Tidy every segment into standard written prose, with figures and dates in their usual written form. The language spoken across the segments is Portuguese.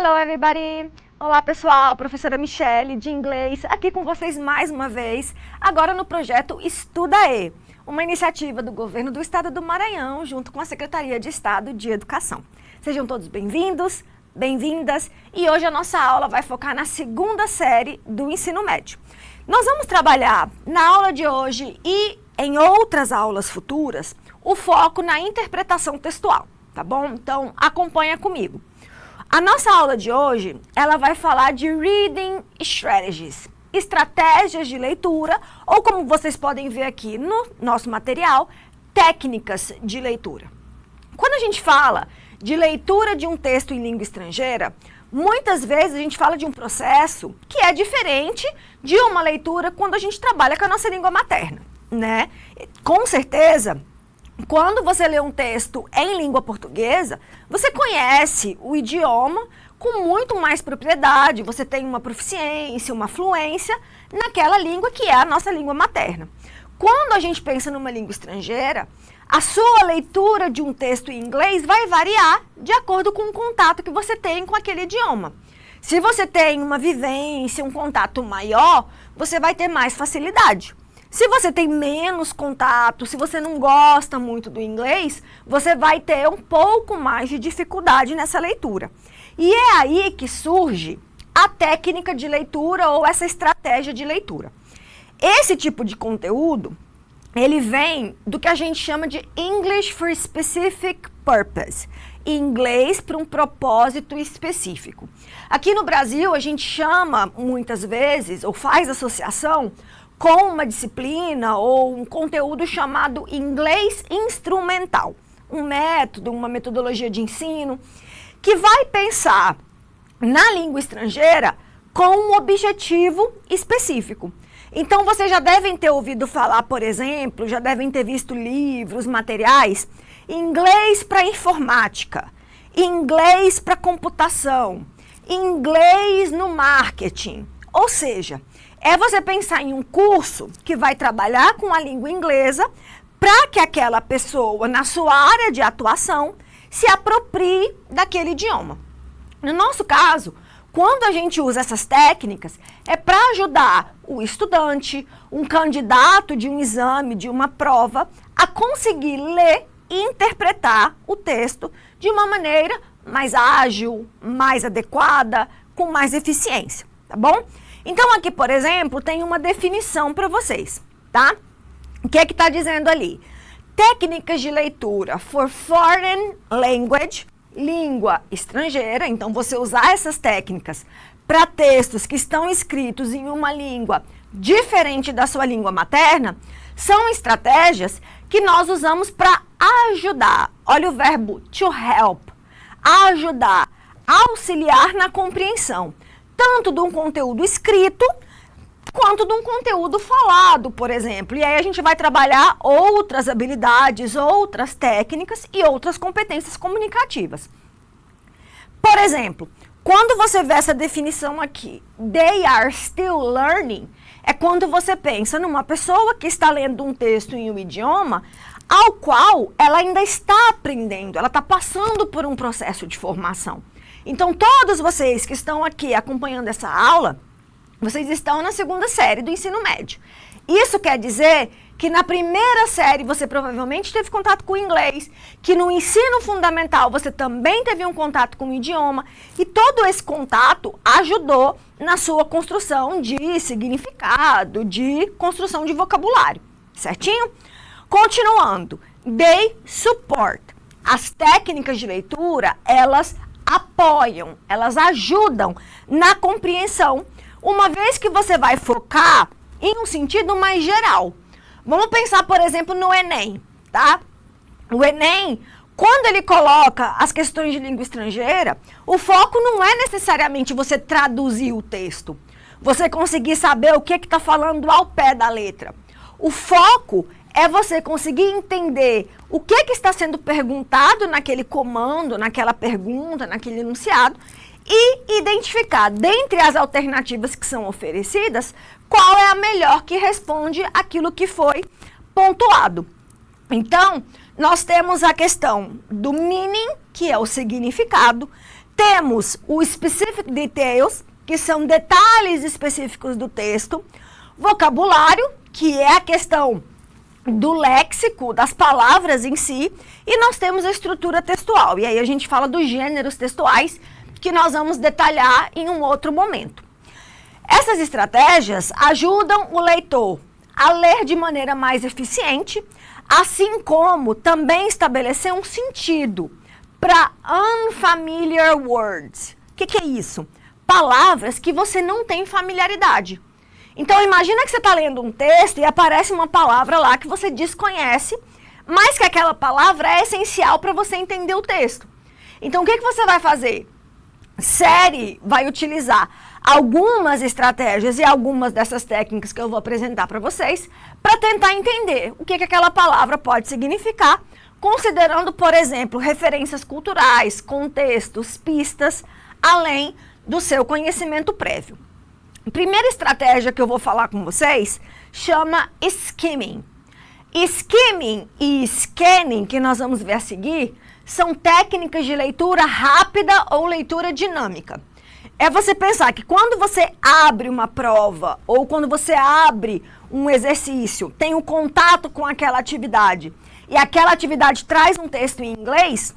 Hello, everybody! Olá, pessoal! Professora Michele, de inglês, aqui com vocês mais uma vez, agora no projeto Estudaê, uma iniciativa do governo do estado do Maranhão, junto com a Secretaria de Estado de Educação. Sejam todos bem-vindos, bem-vindas, e hoje a nossa aula vai focar na segunda série do ensino médio. Nós vamos trabalhar na aula de hoje e em outras aulas futuras o foco na interpretação textual, tá bom? Então, acompanha comigo. A nossa aula de hoje, ela vai falar de Reading Strategies, estratégias de leitura, ou como vocês podem ver aqui no nosso material, técnicas de leitura. Quando a gente fala de leitura de um texto em língua estrangeira, muitas vezes a gente fala de um processo que é diferente de uma leitura quando a gente trabalha com a nossa língua materna, né? Com certeza, quando você lê um texto em língua portuguesa, você conhece o idioma com muito mais propriedade, você tem uma proficiência, uma fluência naquela língua que é a nossa língua materna. Quando a gente pensa numa língua estrangeira, a sua leitura de um texto em inglês vai variar de acordo com o contato que você tem com aquele idioma. Se você tem uma vivência, um contato maior, você vai ter mais facilidade. Se você tem menos contato, se você não gosta muito do inglês, você vai ter um pouco mais de dificuldade nessa leitura. E é aí que surge a técnica de leitura ou essa estratégia de leitura. Esse tipo de conteúdo, ele vem do que a gente chama de English for Specific Purpose, inglês para um propósito específico. Aqui no Brasil, a gente chama muitas vezes, ou faz associação, com uma disciplina ou um conteúdo chamado inglês instrumental. Um método, uma metodologia de ensino que vai pensar na língua estrangeira com um objetivo específico. Então, vocês já devem ter ouvido falar, por exemplo, já devem ter visto livros, materiais, inglês para informática, inglês para computação, inglês no marketing. Ou seja, é você pensar em um curso que vai trabalhar com a língua inglesa para que aquela pessoa, na sua área de atuação, se aproprie daquele idioma. No nosso caso, quando a gente usa essas técnicas, é para ajudar o estudante, um candidato de um exame, de uma prova, a conseguir ler e interpretar o texto de uma maneira mais ágil, mais adequada, com mais eficiência, tá bom? Então, aqui, por exemplo, tem uma definição para vocês, tá? O que é que está dizendo ali? Técnicas de leitura for foreign language, língua estrangeira. Então, você usar essas técnicas para textos que estão escritos em uma língua diferente da sua língua materna, são estratégias que nós usamos para ajudar. Olha o verbo to help, ajudar, auxiliar na compreensão, tanto de um conteúdo escrito, quanto de um conteúdo falado, por exemplo. E aí a gente vai trabalhar outras habilidades, outras técnicas e outras competências comunicativas. Por exemplo, quando você vê essa definição aqui, they are still learning, é quando você pensa numa pessoa que está lendo um texto em um idioma ao qual ela ainda está aprendendo, ela está passando por um processo de formação. Então, todos vocês que estão aqui acompanhando essa aula, vocês estão na segunda série do ensino médio. Isso quer dizer que na primeira série você provavelmente teve contato com o inglês, que no ensino fundamental você também teve um contato com o idioma, e todo esse contato ajudou na sua construção de significado, de construção de vocabulário, certinho? Continuando, they support. As técnicas de leitura, elas apoiam, elas ajudam na compreensão, uma vez que você vai focar em um sentido mais geral. Vamos pensar, por exemplo, no Enem, tá? O Enem, quando ele coloca as questões de língua estrangeira, o foco não é necessariamente você traduzir o texto, você conseguir saber o que está falando ao pé da letra. O foco é você conseguir entender o que está sendo perguntado naquele comando, naquela pergunta, naquele enunciado, e identificar, dentre as alternativas que são oferecidas, qual é a melhor que responde aquilo que foi pontuado. Então, nós temos a questão do meaning, que é o significado, Temos o specific details, que são detalhes específicos do texto, vocabulário, que é a questão do léxico, das palavras em si, e nós temos a estrutura textual. E aí a gente fala dos gêneros textuais, que nós vamos detalhar em um outro momento. Essas estratégias ajudam o leitor a ler de maneira mais eficiente, assim como também estabelecer um sentido para unfamiliar words. O que é isso? Palavras que você não tem familiaridade. Então, imagina que você está lendo um texto e aparece uma palavra lá que você desconhece, mas que aquela palavra é essencial para você entender o texto. Então, o que você vai fazer? Série vai utilizar algumas estratégias e algumas dessas técnicas que eu vou apresentar para vocês para tentar entender o que aquela palavra pode significar, considerando, por exemplo, referências culturais, contextos, pistas, além do seu conhecimento prévio. A primeira estratégia que eu vou falar com vocês chama skimming. Skimming e scanning, que nós vamos ver a seguir, são técnicas de leitura rápida ou leitura dinâmica. É você pensar que quando você abre uma prova ou quando você abre um exercício, tem um contato com aquela atividade e aquela atividade traz um texto em inglês,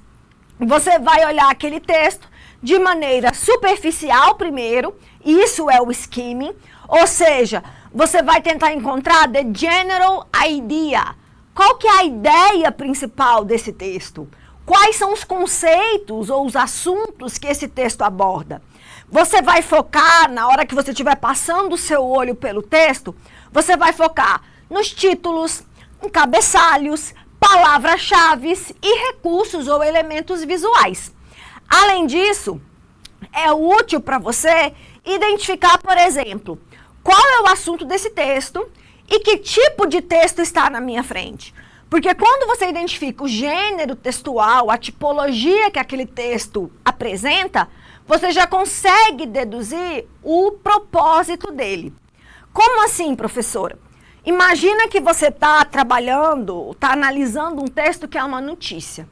você vai olhar aquele texto de maneira superficial primeiro, isso é o skimming, ou seja, você vai tentar encontrar the general idea. Qual que é a ideia principal desse texto? Quais são os conceitos ou os assuntos que esse texto aborda? Você vai focar, na hora que você estiver passando o seu olho pelo texto, você vai focar nos títulos, em cabeçalhos, palavras-chave e recursos ou elementos visuais. Além disso, é útil para você identificar, por exemplo, qual é o assunto desse texto e que tipo de texto está na minha frente. Porque quando você identifica o gênero textual, a tipologia que aquele texto apresenta, você já consegue deduzir o propósito dele. Como assim, professora? Imagina que você está trabalhando, está analisando um texto que é uma notícia.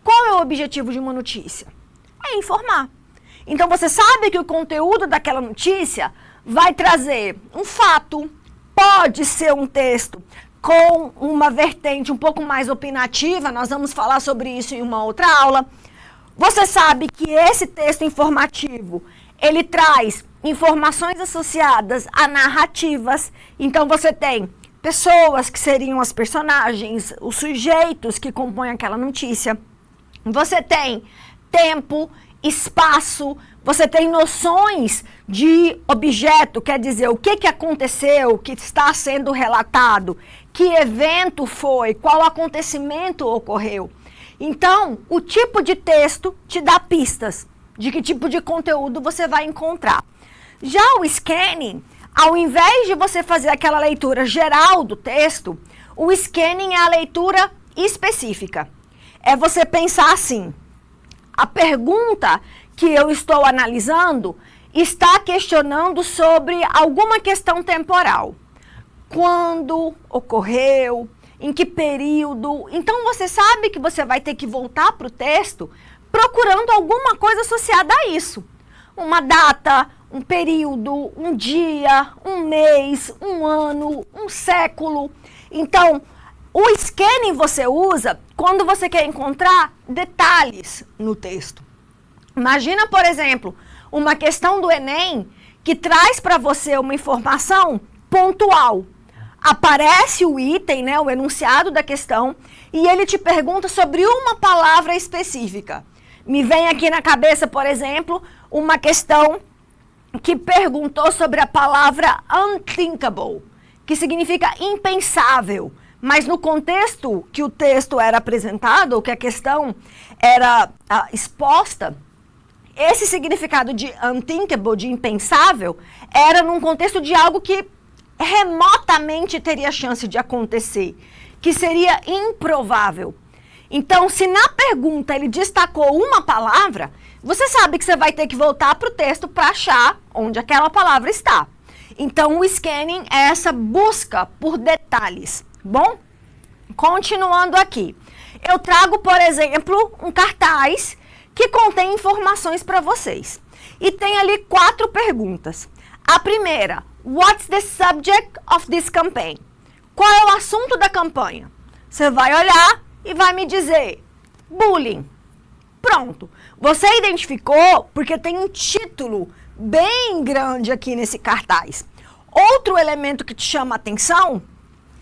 Qual é o objetivo de uma notícia? É informar. Então você sabe que o conteúdo daquela notícia vai trazer um fato, pode ser um texto com uma vertente um pouco mais opinativa, nós vamos falar sobre isso em uma outra aula. Você sabe que esse texto informativo, ele traz informações associadas a narrativas. Então você tem pessoas que seriam as personagens, os sujeitos que compõem aquela notícia. Você tem tempo, espaço, você tem noções de objeto, quer dizer, o que aconteceu, o que está sendo relatado, que evento foi, qual acontecimento ocorreu. Então, o tipo de texto te dá pistas de que tipo de conteúdo você vai encontrar. Já o scanning, ao invés de você fazer aquela leitura geral do texto, o scanning é a leitura específica. É você pensar assim: a pergunta que eu estou analisando está questionando sobre alguma questão temporal. Quando ocorreu, em que período. Então você sabe que você vai ter que voltar para o texto procurando alguma coisa associada a isso. Uma data, um período, um dia, um mês, um ano, um século. Então, o scanning você usa quando você quer encontrar detalhes no texto. Imagina, por exemplo, uma questão do Enem que traz para você uma informação pontual. Aparece o item, né, o enunciado da questão, e ele te pergunta sobre uma palavra específica. Me vem aqui na cabeça, por exemplo, uma questão que perguntou sobre a palavra unthinkable, que significa impensável. Mas no contexto que o texto era apresentado, ou que a questão era exposta, esse significado de unthinkable, de impensável, era num contexto de algo que remotamente teria chance de acontecer, que seria improvável. Então, se na pergunta ele destacou uma palavra, você sabe que você vai ter que voltar para o texto para achar onde aquela palavra está. Então, o scanning é essa busca por detalhes. Bom, continuando aqui. Eu trago, por exemplo, um cartaz que contém informações para vocês. E tem ali 4 perguntas. A primeira, what's the subject of this campaign? Qual é o assunto da campanha? Você vai olhar e vai me dizer, bullying. Pronto. Você identificou porque tem um título bem grande aqui nesse cartaz. Outro elemento que te chama a atenção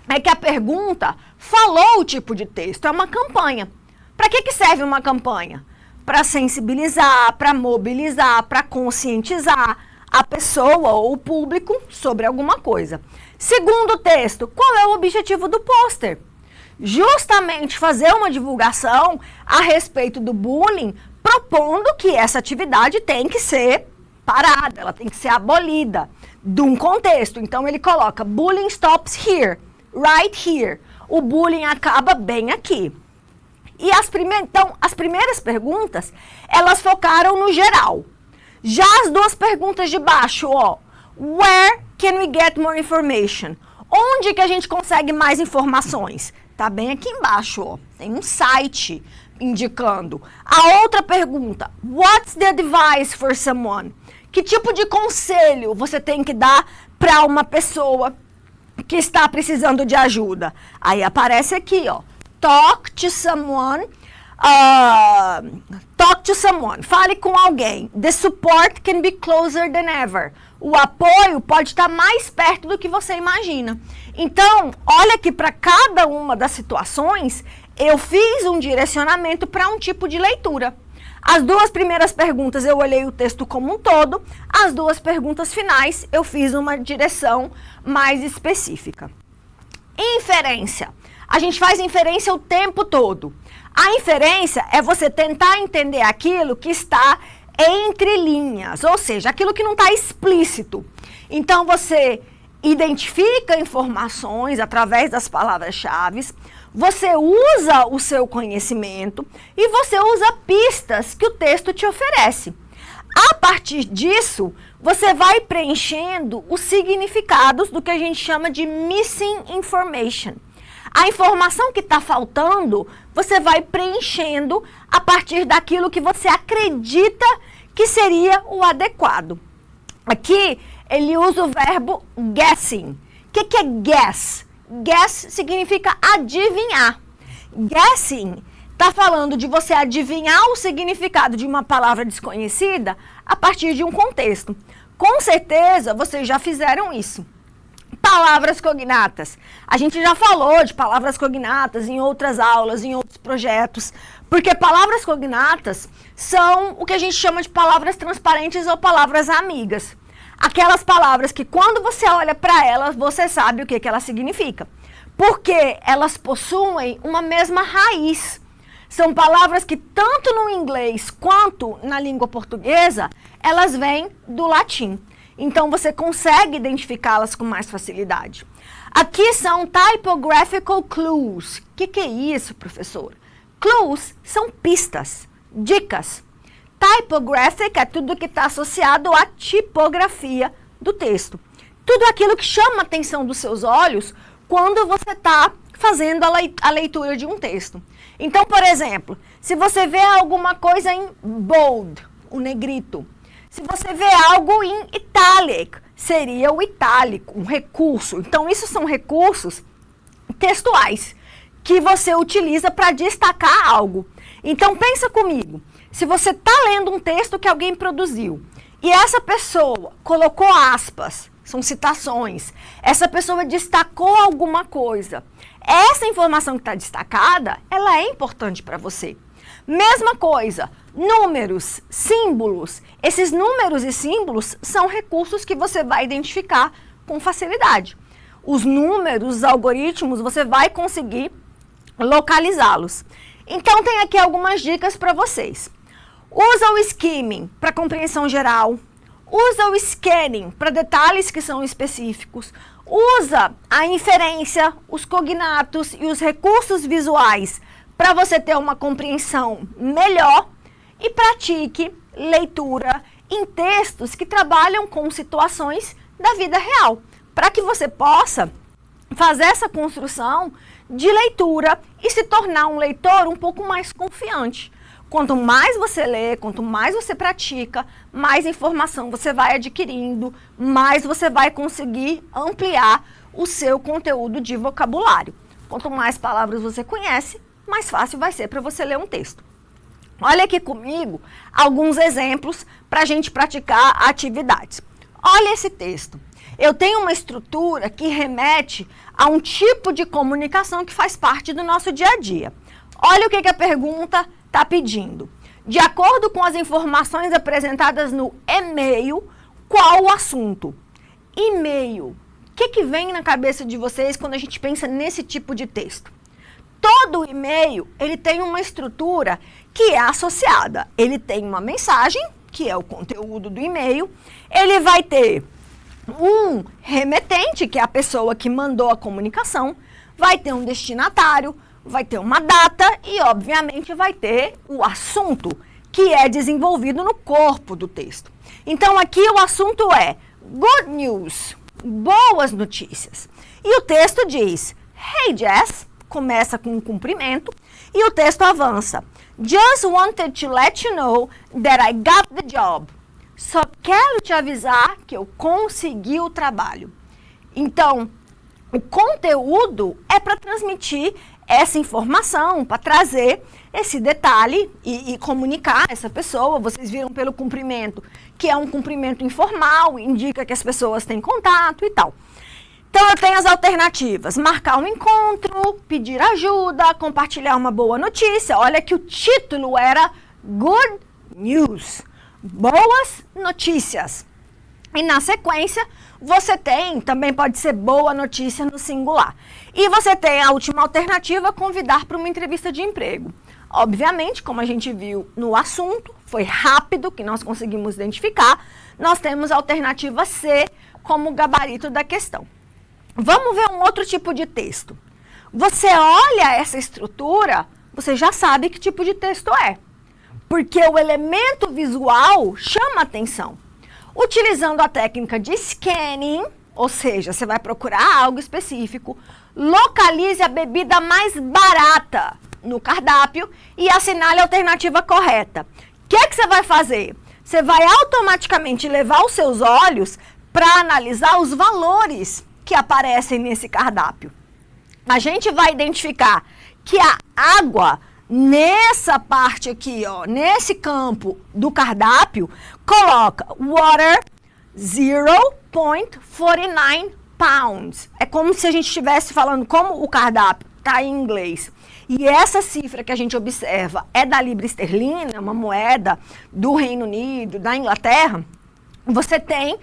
é que a pergunta falou o tipo de texto, é uma campanha. Para que serve uma campanha? Para sensibilizar, para mobilizar, para conscientizar a pessoa ou o público sobre alguma coisa. Segundo texto, qual é o objetivo do pôster? Justamente fazer uma divulgação a respeito do bullying, propondo que essa atividade tem que ser parada, ela tem que ser abolida de um contexto. Então ele coloca, bullying stops here, right here. O bullying acaba bem aqui. E as primeiras perguntas, elas focaram no geral. Já as 2 perguntas de baixo, ó, where can we get more information? Onde que a gente consegue mais informações? Tá bem aqui embaixo, ó, tem um site indicando. A outra pergunta, what's the advice for someone? Que tipo de conselho você tem que dar para uma pessoa que está precisando de ajuda? Aí aparece aqui, ó, talk to someone, fale com alguém. The support can be closer than ever. O apoio pode estar mais perto do que você imagina. Então, olha que para cada uma das situações, eu fiz um direcionamento para um tipo de leitura. As 2 primeiras perguntas eu olhei o texto como um todo, as 2 perguntas finais eu fiz uma direção mais específica. Inferência. A gente faz inferência o tempo todo. A inferência é você tentar entender aquilo que está entre linhas, ou seja, aquilo que não está explícito. Então você identifica informações através das palavras-chave, você usa o seu conhecimento e você usa pistas que o texto te oferece. A partir disso, você vai preenchendo os significados do que a gente chama de missing information. A informação que está faltando, você vai preenchendo a partir daquilo que você acredita que seria o adequado. Aqui, ele usa o verbo guessing. O que é guess? Guess significa adivinhar. Guessing está falando de você adivinhar o significado de uma palavra desconhecida a partir de um contexto. Com certeza, vocês já fizeram isso. Palavras cognatas. A gente já falou de palavras cognatas em outras aulas, em outros projetos, porque palavras cognatas são o que a gente chama de palavras transparentes ou palavras amigas. Aquelas palavras que quando você olha para elas, você sabe o que elas significam. Porque elas possuem uma mesma raiz. São palavras que tanto no inglês quanto na língua portuguesa, elas vêm do latim. Então, você consegue identificá-las com mais facilidade. Aqui são typographical clues. O que é isso, professor? Clues são pistas, dicas. Typographic é tudo que está associado à tipografia do texto. Tudo aquilo que chama a atenção dos seus olhos quando você está fazendo a leitura de um texto. Então, por exemplo, se você vê alguma coisa em bold, o negrito, se você vê algo em italic, seria o itálico, um recurso. Então, isso são recursos textuais que você utiliza para destacar algo. Então, pensa comigo. Se você está lendo um texto que alguém produziu e essa pessoa colocou aspas, são citações, essa pessoa destacou alguma coisa, essa informação que está destacada, ela é importante para você. Mesma coisa, números, símbolos. Esses números e símbolos são recursos que você vai identificar com facilidade. Os números, os algoritmos, você vai conseguir localizá-los. Então, tem aqui algumas dicas para vocês. Usa o skimming para compreensão geral. Usa o scanning para detalhes que são específicos. Usa a inferência, os cognatos e os recursos visuais para você ter uma compreensão melhor e pratique leitura em textos que trabalham com situações da vida real, para que você possa fazer essa construção de leitura e se tornar um leitor um pouco mais confiante. Quanto mais você lê, quanto mais você pratica, mais informação você vai adquirindo, mais você vai conseguir ampliar o seu conteúdo de vocabulário. Quanto mais palavras você conhece, mais fácil vai ser para você ler um texto. Olha aqui comigo alguns exemplos para a gente praticar atividades. Olha esse texto. Eu tenho uma estrutura que remete a um tipo de comunicação que faz parte do nosso dia a dia. Olha o que a pergunta está pedindo. De acordo com as informações apresentadas no e-mail, qual o assunto? E-mail. O que vem na cabeça de vocês quando a gente pensa nesse tipo de texto? Todo e-mail, ele tem uma estrutura que é associada. Ele tem uma mensagem, que é o conteúdo do e-mail. Ele vai ter um remetente, que é a pessoa que mandou a comunicação. Vai ter um destinatário, vai ter uma data e, obviamente, vai ter o assunto, que é desenvolvido no corpo do texto. Então, aqui o assunto é good news, boas notícias. E o texto diz, hey Jess, começa com um cumprimento, e o texto avança. Just wanted to let you know that I got the job. Só quero te avisar que eu consegui o trabalho. Então, o conteúdo é para transmitir essa informação, para trazer esse detalhe e comunicar essa pessoa. Vocês viram pelo cumprimento, que é um cumprimento informal, indica que as pessoas têm contato e tal. Então, eu tenho as alternativas. Marcar um encontro, pedir ajuda, compartilhar uma boa notícia. Olha que o título era Good News. Boas notícias. E na sequência, você tem, também pode ser boa notícia no singular. E você tem a última alternativa, convidar para uma entrevista de emprego. Obviamente, como a gente viu no assunto, foi rápido que nós conseguimos identificar, nós temos a alternativa C como gabarito da questão. Vamos ver um outro tipo de texto. Você olha essa estrutura, você já sabe que tipo de texto é. Porque o elemento visual chama atenção. Utilizando a técnica de scanning, ou seja, você vai procurar algo específico, localize a bebida mais barata no cardápio e assinale a alternativa correta. O que você vai fazer? Você vai automaticamente levar os seus olhos para analisar os valores que aparecem nesse cardápio. A gente vai identificar que a água, nessa parte aqui, ó, nesse campo do cardápio, coloca water 0,49 pounds. É como se a gente estivesse falando como o cardápio está em inglês. E essa cifra que a gente observa é da libra esterlina, uma moeda do Reino Unido, da Inglaterra. Você tem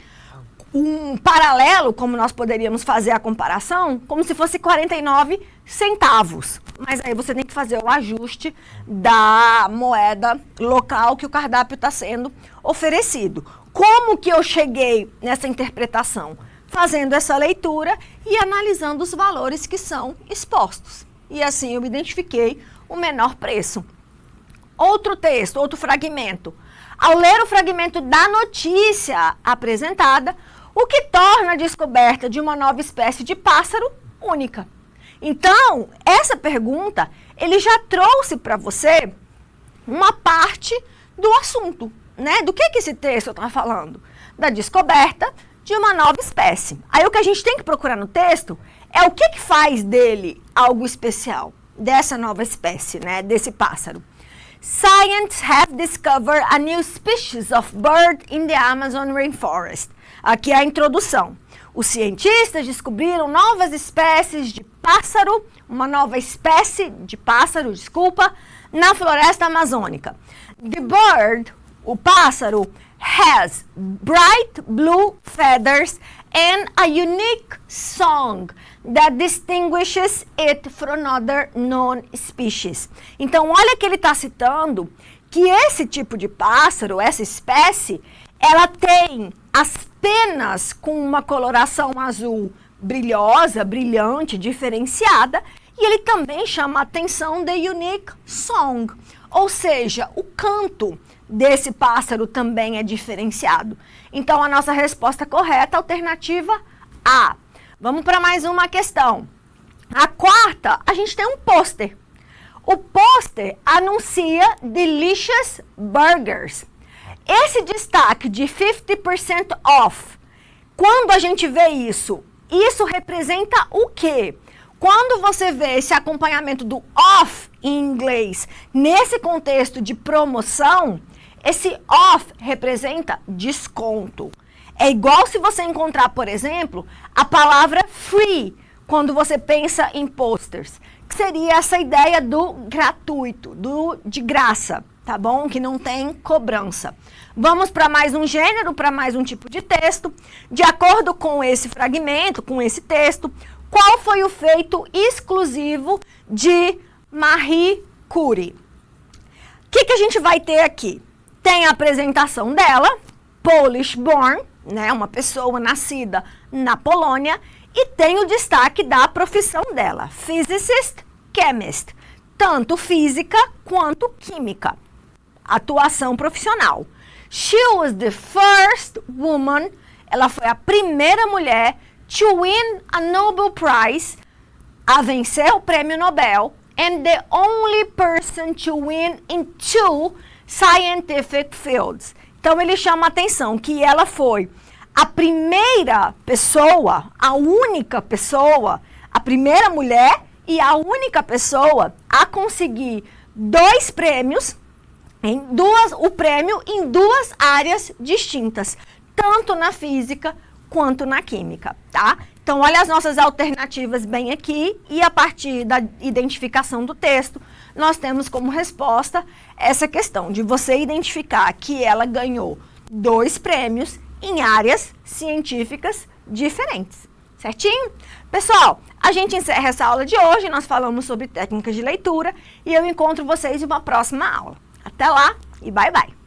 um paralelo, como nós poderíamos fazer a comparação, como se fosse 49 centavos. Mas aí você tem que fazer o ajuste da moeda local que o cardápio está sendo oferecido. Como que eu cheguei nessa interpretação? Fazendo essa leitura e analisando os valores que são expostos. E assim eu identifiquei o menor preço. Outro texto, outro fragmento. Ao ler o fragmento da notícia apresentada, o que torna a descoberta de uma nova espécie de pássaro única. Então, essa pergunta, ele já trouxe para você uma parte do assunto, né? Do que esse texto está falando? Da descoberta de uma nova espécie. Aí o que a gente tem que procurar no texto é o que faz dele algo especial, dessa nova espécie, né? Desse pássaro. Scientists have discovered a new species of bird in the Amazon rainforest. Aqui é a introdução. Os cientistas descobriram novas espécies de pássaro, uma nova espécie de pássaro, na floresta amazônica. The bird, o pássaro, has bright blue feathers and a unique song that distinguishes it from other known species. Então, olha que ele está citando que esse tipo de pássaro, essa espécie, ela tem as penas com uma coloração azul brilhosa, brilhante, diferenciada, e ele também chama a atenção the unique song, ou seja, o canto desse pássaro também é diferenciado. Então, a nossa resposta correta, alternativa A. Vamos para mais uma questão. A quarta, a gente tem um pôster. O pôster anuncia Delicious Burgers. Esse destaque de 50% off, quando a gente vê isso representa o quê? Quando você vê esse acompanhamento do off em inglês, nesse contexto de promoção, esse off representa desconto. É igual se você encontrar, por exemplo, a palavra free, quando você pensa em posters, que seria essa ideia do gratuito, de graça, tá bom? Que não tem cobrança. Vamos para mais um gênero, para mais um tipo de texto. De acordo com esse fragmento, com esse texto, qual foi o feito exclusivo de Marie Curie? O que a gente vai ter aqui? Tem a apresentação dela, Polish born, né, uma pessoa nascida na Polônia, e tem o destaque da profissão dela, physicist, chemist, tanto física quanto química, atuação profissional. She was the first woman, ela foi a primeira mulher to win a Nobel Prize, a vencer o prêmio Nobel, and the only person to win in 2 scientific fields. Então ele chama a atenção que ela foi a primeira pessoa, a única pessoa, a primeira mulher e a única pessoa a conseguir 2 prêmios, o prêmio em 2 áreas distintas, tanto na física quanto na química, tá? Então, olha as nossas alternativas bem aqui e a partir da identificação do texto, nós temos como resposta essa questão de você identificar que ela ganhou 2 prêmios em áreas científicas diferentes, certinho? Pessoal, a gente encerra essa aula de hoje, nós falamos sobre técnicas de leitura e eu encontro vocês em uma próxima aula. Até lá e bye bye!